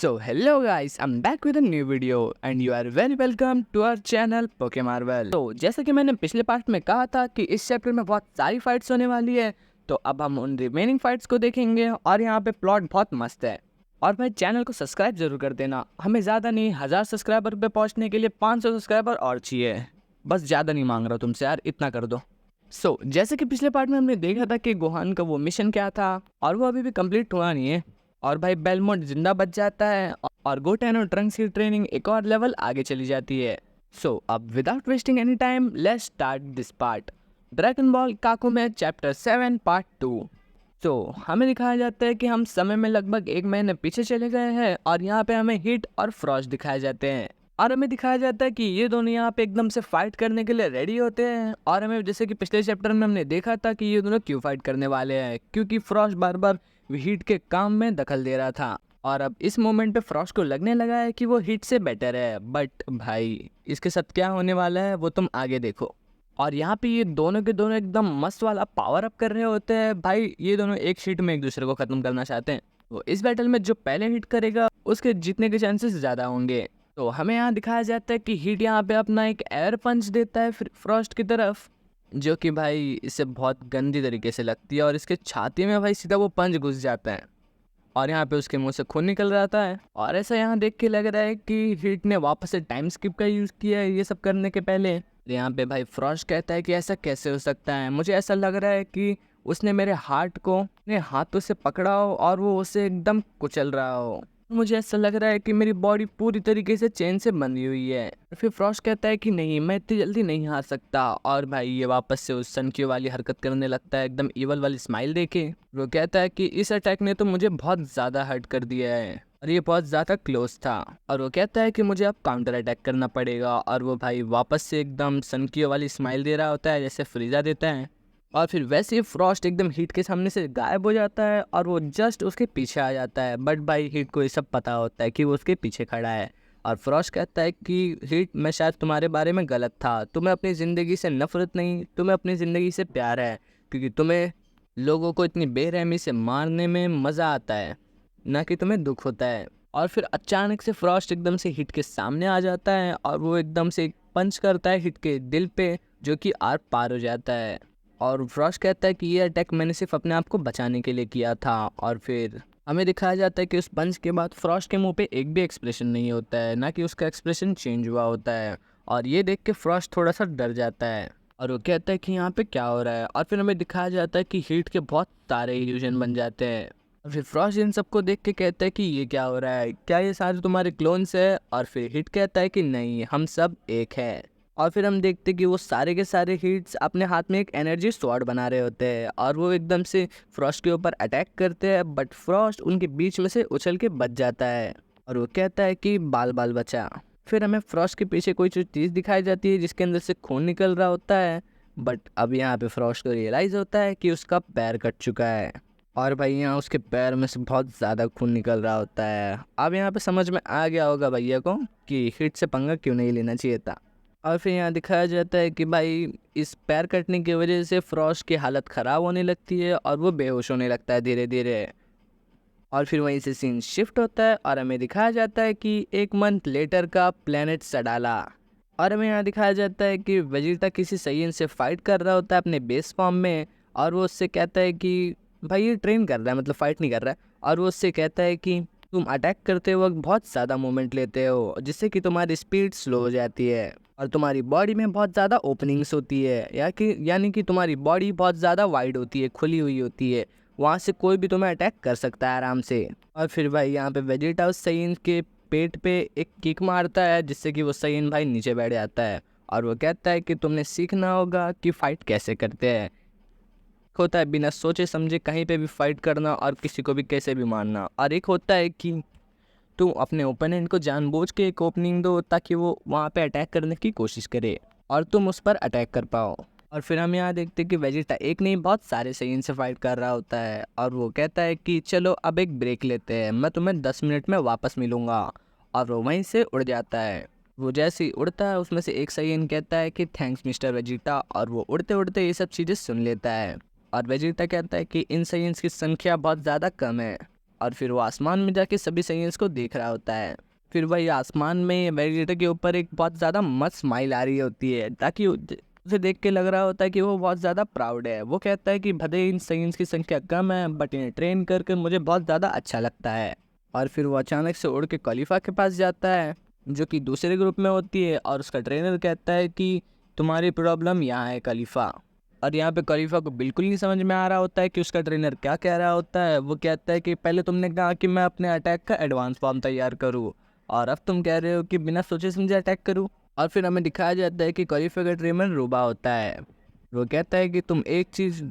So hello guys, I'm back with a new video and you are very welcome to our channel PokeMarvel। तो जैसा कि मैंने पिछले part में कहा था कि इस चैप्टर में बहुत सारी फाइट्स होने वाली है, तो अब हम उन रिमेनिंग फाइट्स को देखेंगे और यहाँ पे प्लॉट बहुत मस्त है। और भाई चैनल को सब्सक्राइब जरूर कर देना, हमें ज़्यादा नहीं 1000 सब्सक्राइबर पे पहुँचने के लिए 500 सब्सक्राइबर और चाहिए। बस ज़्यादा नहीं मांग रहा तुमसे यार, इतना कर दो। जैसे कि पिछले पार्ट में हमने देखा था कि गोहान का वो मिशन क्या था और वो अभी भी कंप्लीट हुआ नहीं है। और भाई बेलमोंट जिंदा बच जाता है और गोटेन और ट्रंक्स की ट्रेनिंग एक और लेवल आगे चली जाती है। अब without wasting any time let's start this part. Dragon Ball Kakumei chapter 7 part 2। हमें दिखाया जाता है कि हम समय में लगभग 1 महीने पीछे चले गए हैं और यहाँ पे हमें हीट और फ्रॉस्ट दिखाए जाते हैं और हमें दिखाया जाता है कि ये दोनों यहाँ पे एकदम से फाइट करने के लिए रेडी होते हैं। और हमें जैसे कि पिछले चैप्टर में हमने देखा था कि ये दोनों क्यों फाइट करने वाले हैं, क्योंकि फ्रॉस्ट बार बार हीट के काम में दखल दे रहा था और अब इस मोमेंट पे फ्रॉस्ट को लगने लगा है कि वो हीट से बेटर है। बट भाई इसके साथ क्या होने वाला है वो तुम आगे देखो। और यहाँ पे ये दोनों के दोनों एकदम मस्त वाला पावर अप कर रहे होते हैं। भाई ये दोनों एक शीट में एक दूसरे को खत्म करना चाहते हैं। तो इस बैटल में जो पहले हिट करेगा उसके जीतने के चांसेस ज़्यादा होंगे। तो हमें यहाँ दिखाया जाता है कि हीट यहाँ पे अपना एक एयर पंच देता है फ्रॉस्ट की तरफ, जो कि भाई इसे बहुत गंदी तरीके से लगती है और इसके छाती में भाई सीधा वो पंच घुस जाता है और यहाँ पे उसके मुंह से खून निकल जाता है। और ऐसा यहाँ देख के लग रहा है कि हीट ने वापस से टाइम स्किप का यूज़ किया है ये सब करने के पहले। यहाँ पे भाई फ्रॉस्ट कहता है कि ऐसा कैसे हो सकता है, मुझे ऐसा लग रहा है कि उसने मेरे हार्ट को अपने हाथों से पकड़ा हो और वो उसे एकदम कुचल रहा हो। मुझे ऐसा लग रहा है कि मेरी बॉडी पूरी तरीके से चेन से बंधी हुई है। फिर फ्रॉस्ट कहता है कि नहीं, मैं इतनी जल्दी नहीं हार सकता। और भाई ये वापस से उस सनकी वाली हरकत करने लगता है, एकदम इवल वाली स्माइल देके। वो कहता है कि इस अटैक ने तो मुझे बहुत ज़्यादा हर्ट कर दिया है और ये बहुत ज़्यादा क्लोज था। और वो कहता है कि मुझे अब काउंटर अटैक करना पड़ेगा। और वो भाई वापस से एकदम सनकी वाली स्माइल दे रहा होता है जैसे फ्रीजा देता है। और फिर वैसे ही फ्रॉस्ट एकदम हीट के सामने से गायब हो जाता है और वो जस्ट उसके पीछे आ जाता है। बट भाई हीट को ये सब पता होता है कि वो उसके पीछे खड़ा है। और फ्रॉस्ट कहता है कि हीट, मैं शायद तुम्हारे बारे में गलत था, तुम्हें अपनी ज़िंदगी से नफरत नहीं, तुम्हें अपनी ज़िंदगी से प्यार है, क्योंकि तुम्हें लोगों को इतनी बेरहमी से मारने में मज़ा आता है, ना कि तुम्हें दुख होता है। और फिर अचानक से फ्रॉस्ट एकदम से हिट के सामने आ जाता है और वो एकदम से पंच करता है हिट के दिल पे, जो कि आर पार हो जाता है। और फ्रॉस्ट कहता है कि ये अटैक मैंने सिर्फ अपने आप को बचाने के लिए किया था। और फिर हमें दिखाया जाता है कि उस पंच के बाद फ्रॉस्ट के मुंह पे एक भी एक्सप्रेशन नहीं होता है, ना कि उसका एक्सप्रेशन चेंज हुआ होता है। और ये देख के फ्रॉस्ट थोड़ा सा डर जाता है और वो कहता है कि यहाँ पे क्या हो रहा है। और फिर हमें दिखाया जाता है कि हीट के बहुत सारे इल्यूजन बन जाते हैं। और फिर फ्रॉस्ट इन सबको देख के कहता है कि ये क्या हो रहा है, क्या ये सारे तुम्हारे क्लोन्स है। और फिर हिट कहता है कि नहीं, हम सब एक है। और फिर हम देखते कि वो सारे के सारे हीट्स अपने हाथ में एक एनर्जी स्वॉर्ड बना रहे होते हैं और वो एकदम से फ्रॉस्ट के ऊपर अटैक करते हैं। बट फ्रॉस्ट उनके बीच में से उछल के बच जाता है और वो कहता है कि बाल बाल बचा। फिर हमें फ्रॉस्ट के पीछे कोई चीज़ दिखाई जाती है जिसके अंदर से खून निकल रहा होता है। बट अब यहाँ पे फ्रॉस्ट को रियलाइज़ होता है कि उसका पैर कट चुका है और भाई यहाँ उसके पैर में से बहुत ज़्यादा खून निकल रहा होता है। अब यहाँ पे समझ में आ गया होगा भैया को कि हिट से पंगा क्यों नहीं लेना चाहिए था। और फिर यहाँ दिखाया जाता है कि भाई इस पैर कटने की वजह से फ्रॉस्ट की हालत ख़राब होने लगती है और वो बेहोश होने लगता है धीरे धीरे। और फिर वहीं से सीन शिफ्ट होता है और हमें दिखाया जाता है कि 1 मंथ लेटर का प्लेनेट सडाला। और हमें यहाँ दिखाया जाता है कि वेजिटा किसी सैयन से फाइट कर रहा होता है अपने बेस फॉर्म में और वो उससे कहता है कि भाई ये ट्रेन कर रहा है, मतलब फाइट नहीं कर रहा है। और वो उससे कहता है कि तुम अटैक करते वक्त बहुत ज़्यादा मूवमेंट लेते हो जिससे कि तुम्हारी स्पीड स्लो हो जाती है और तुम्हारी बॉडी में बहुत ज़्यादा ओपनिंग्स होती है, यानी कि तुम्हारी बॉडी बहुत ज़्यादा वाइड होती है, खुली हुई होती है, वहाँ से कोई भी तुम्हें अटैक कर सकता है आराम से। और फिर भाई यहाँ पे वेजिटा उस सैयन के पेट पे एक किक मारता है जिससे कि वो सैयन भाई नीचे बैठ जाता है और वो कहता है कि तुमने सीखना होगा कि फ़ाइट कैसे करते हैं। होता है बिना सोचे समझे कहीं पे भी फाइट करना और किसी को भी कैसे भी मारना, और एक होता है कि तुम अपने ओपोनेंट को जानबूझ के एक ओपनिंग दो ताकि वो वहाँ पे अटैक करने की कोशिश करे और तुम उस पर अटैक कर पाओ। और फिर हम यहाँ देखते हैं कि वेजिटा एक नहीं बहुत सारे सैयन से फाइट कर रहा होता है और वो कहता है कि चलो अब एक ब्रेक लेते हैं, मैं तुम्हें 10 मिनट में वापस मिलूँगा। और वो वहीं से उड़ जाता है। वो जैसे ही उड़ता है उसमें से एक सैयन कहता है कि थैंक्स मिस्टर वेजिटा, और वो उड़ते उड़ते ये सब चीज़ें सुन लेता है। और वेजिटा कहता है कि इन सैयन्स की संख्या बहुत ज़्यादा कम है और फिर वो आसमान में जाके सभी साइंस को देख रहा होता है। फिर वही आसमान में वेजिटेटर के ऊपर एक बहुत ज़्यादा मस्त स्माइल आ रही होती है, ताकि उसे देख के लग रहा होता है कि वो बहुत ज़्यादा प्राउड है। वो कहता है कि भले इन साइंस की संख्या कम है, बट इन्हें ट्रेन करके मुझे बहुत ज़्यादा अच्छा लगता है। और फिर वो अचानक से उड़ के खलीफा के पास जाता है, जो कि दूसरे ग्रुप में होती है, और उसका ट्रेनर कहता है कि तुम्हारी प्रॉब्लम यहाँ है खलीफा। और यहाँ पे खलीफा को बिल्कुल नहीं समझ में आ रहा होता है कि उसका ट्रेनर क्या कह रहा होता है। वो कहता है कि पहले तुमने कहा कि मैं अपने अटैक का एडवांस फॉर्म तैयार करूँ, और अब तुम कह रहे हो कि बिना सोचे समझे अटैक करूँ। और फिर हमें दिखाया जाता है कि खलीफा का ट्रेनर रूबा होता है। वो कहता है कि तुम एक चीज़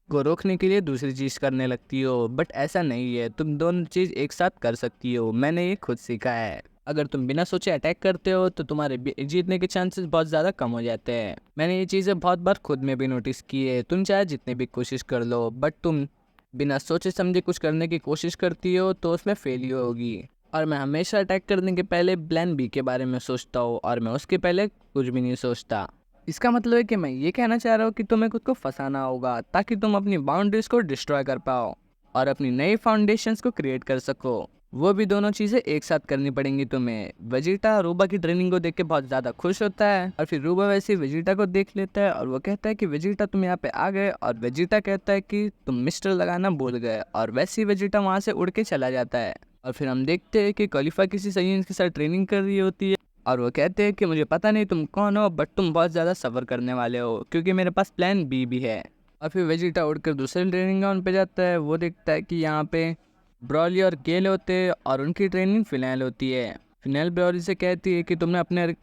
को रोकने के लिए दूसरी चीज़ करने लगती हो, बट ऐसा नहीं है, तुम दोनों चीज़ एक साथ कर सकती हो। मैंने ये खुद सीखा है। अगर तुम बिना सोचे अटैक करते हो तो तुम्हारे जीतने के चांसेस बहुत ज़्यादा कम हो जाते हैं। मैंने ये चीज़ें बहुत बार खुद में भी नोटिस की है। तुम चाहे जितनी भी कोशिश कर लो, बट तुम बिना सोचे समझे कुछ करने की कोशिश करती हो तो उसमें फेल ही होगी। और मैं हमेशा अटैक करने के पहले प्लान बी के बारे में सोचता हूँ, और मैं उसके पहले कुछ भी नहीं सोचता। इसका मतलब है कि मैं ये कहना चाह रहा हूँ कि तुम्हें खुद को फंसाना होगा, ताकि तुम अपनी बाउंड्रीज को डिस्ट्रॉय कर पाओ और अपनी नई फाउंडेशंस को क्रिएट कर सको। वो भी दोनों चीज़ें एक साथ करनी पड़ेंगी तुम्हें। वेजिटा रूबा की ट्रेनिंग को देख के बहुत ज़्यादा खुश होता है, और फिर रूबा वैसे वेजिटा को देख लेता है, और वो कहता है कि वेजिटा तुम यहाँ पे आ गए। और वेजिटा कहता है कि तुम मिस्टर लगाना भूल गए, और वैसे ही वेजिटा वहाँ से उड़ के चला जाता है। और फिर हम देखते हैं कि खलीफा किसी साइंस के साथ ट्रेनिंग कर रही होती है, और वो कहते हैं कि मुझे पता नहीं तुम कौन हो, बट तुम बहुत ज़्यादा सफ़र करने वाले हो, क्योंकि मेरे पास प्लान बी भी है। और फिर वेजिटा उड़कर दूसरे ट्रेनिंग ग्राउंड पे जाता है। वो देखता है कि यहाँ पे ब्रॉली और केल होते हैं, और उनकी ट्रेनिंग फिनाइल होती है। फिनाइल ब्रॉली से कहती है कि तुमने अपने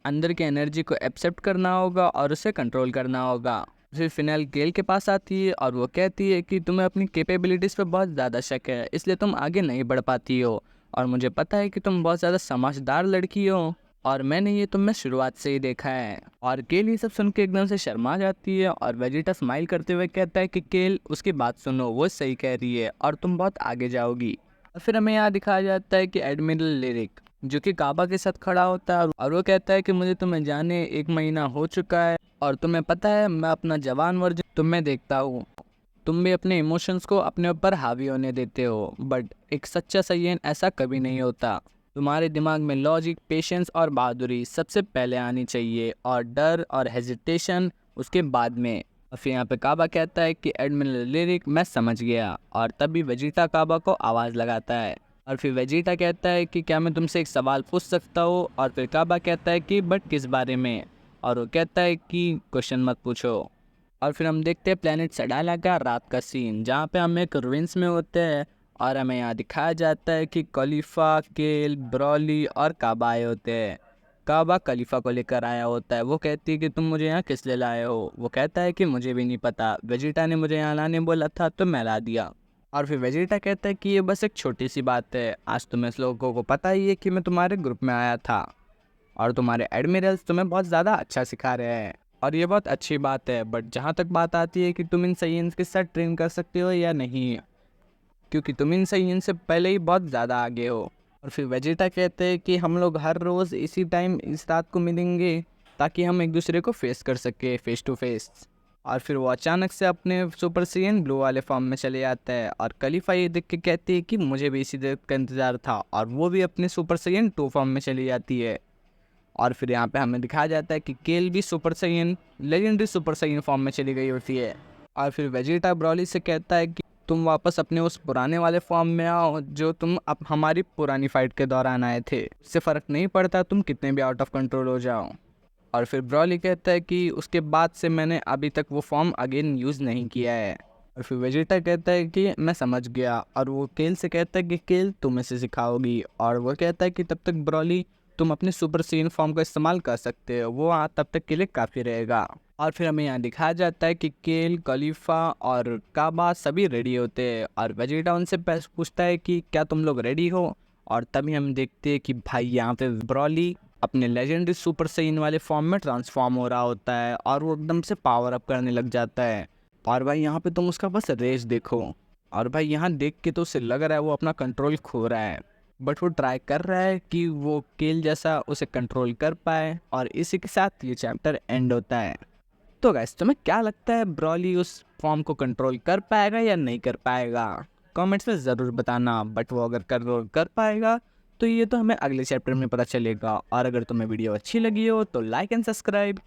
अंदर की एनर्जी को एक्सेप्ट करना होगा और उसे कंट्रोल करना होगा। फिर फिनाइल केल के पास आती है, और वो कहती है कि तुम्हें अपनी कैपेबिलिटीज़ पे बहुत ज़्यादा शक है, इसलिए तुम आगे नहीं बढ़ पाती हो। और मुझे पता है कि तुम बहुत ज़्यादा समझदार लड़की हो, और मैंने ये तुम में शुरुआत से ही देखा है। और केल ये सब सुन के एकदम से शर्मा जाती है, और वेजिटा स्माइल करते हुए कहता है कि केल उसकी बात सुनो, वो सही कह रही है और तुम बहुत आगे जाओगी। और फिर हमें यहाँ दिखाया जाता है कि एडमिरल लिरिक, जो कि काबा के साथ खड़ा होता है, और वो कहता है कि मुझे तुम्हें जाने 1 महीना हो चुका है, और तुम्हें पता है मैं अपना जवान वर्जन तुम में देखता हूँ। तुम भी अपने इमोशंस को अपने ऊपर हावी होने देते हो, बट एक सच्चा सैयन ऐसा कभी नहीं होता। तुम्हारे दिमाग में लॉजिक, पेशेंस और बहादुरी सबसे पहले आनी चाहिए, और डर और हेजिटेशन उसके बाद में। और फिर यहाँ पे काबा कहता है कि एडमिरल लिरिक मैं समझ गया, और तभी वेजिटा काबा को आवाज़ लगाता है। और फिर वेजिटा कहता है कि क्या मैं तुमसे एक सवाल पूछ सकता हूँ। और फिर काबा कहता है कि बट किस बारे में। और वो कहता है कि क्वेश्चन मत पूछो। और फिर हम देखते हैं प्लेनेट सडाला का रात का सीन, जहाँ पे हम एक रुइंस में होते हैं, और हमें यहाँ दिखाया जाता है कि खलीफा, केल, ब्रॉली और काबा आए होते हैं। काबा खलीफा को लेकर आया होता है। वो कहती है कि तुम मुझे यहाँ किस लिए लाए हो। वो कहता है कि मुझे भी नहीं पता, वेजिटा ने मुझे यहाँ लाने बोला था तो मैं ला दिया। और फिर वेजिटा कहता है कि ये बस एक छोटी सी बात है, आज तुम्हें लोगों को पता ही है कि मैं तुम्हारे ग्रुप में आया था, और तुम्हारे एडमिरल्स तुम्हें बहुत ज़्यादा अच्छा सिखा रहे हैं, और ये बहुत अच्छी बात है। बट जहाँ तक बात आती है कि तुम इन साइंस के साथ ट्रेन कर सकते हो या नहीं, क्योंकि तुम इन साइंस से पहले ही बहुत ज़्यादा आगे हो। और फिर वेजिटा कहते हैं कि हम लोग हर रोज़ इसी टाइम इस रात को मिलेंगे, ताकि हम एक दूसरे को फेस कर सके फेस टू फेस। और फिर वो अचानक से अपने सुपर साइयन ब्लू वाले फॉर्म में चले जाता है, और खलीफा ये देख के कहती है कि मुझे भी इसी देर का इंतज़ार था, और वो भी अपने सुपर साइयन 2 फॉर्म में चली जाती है। और फिर यहाँ पे हमें दिखाया जाता है कि केल भी सुपर साइयन लेजेंडरी सुपर साइयन फॉर्म में चली गई होती है। और फिर वेजिटा ब्रॉली से कहता है कि तुम वापस अपने उस पुराने वाले फॉर्म में आओ, जो तुम अब हमारी पुरानी फाइट के दौरान आए थे। इससे फ़र्क नहीं पड़ता तुम कितने भी आउट ऑफ कंट्रोल हो जाओ। और फिर ब्रॉली कहता है कि उसके बाद से मैंने अभी तक वो फॉर्म अगेन यूज़ नहीं किया है। और फिर वेजिटा कहता है कि मैं समझ गया, और वो केल से कहता है कि केल तुम इसे सिखाओगी। और वो कहता है कि तब तक ब्रॉली तुम अपने सुपर साइयन फॉर्म का इस्तेमाल कर सकते हो, वो तब तक के लिए काफ़ी रहेगा। और फिर हमें यहाँ दिखाया जाता है कि केल, खलीफा और काबा सभी रेडी होते हैं, और वेजिटा उनसे पूछता है कि क्या तुम लोग रेडी हो। और तभी हम देखते हैं कि भाई यहाँ पे ब्रॉली अपने लेजेंडरी सुपर साइयन वाले फॉर्म में ट्रांसफॉर्म हो रहा होता है, और वो एकदम से पावर अप करने लग जाता है। और भाई यहाँ पे तुम उसका बस रेस देखो, और भाई यहाँ देख के तो उसे लग रहा है वो अपना कंट्रोल खो रहा है, बट वो ट्राई कर रहा है कि वो केल जैसा उसे कंट्रोल कर पाए। और इसी के साथ ये चैप्टर एंड होता है। तो गाइस तुम्हें क्या लगता है, ब्रॉली उस फॉर्म को कंट्रोल कर पाएगा या नहीं कर पाएगा? कमेंट्स में ज़रूर बताना, बट वो अगर कर पाएगा तो ये तो हमें अगले चैप्टर में पता चलेगा। और अगर तुम्हें वीडियो अच्छी लगी हो तो लाइक एंड सब्सक्राइब।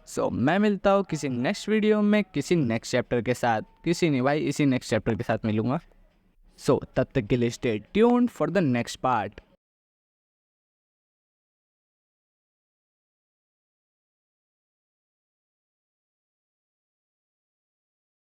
सो मैं मिलता हूँ किसी नेक्स्ट वीडियो में किसी नेक्स्ट चैप्टर के साथ, किसी नहीं भाई, इसी नेक्स्ट चैप्टर के साथ मिलूँगा। सो तब तक के लिए stay tuned for the next part.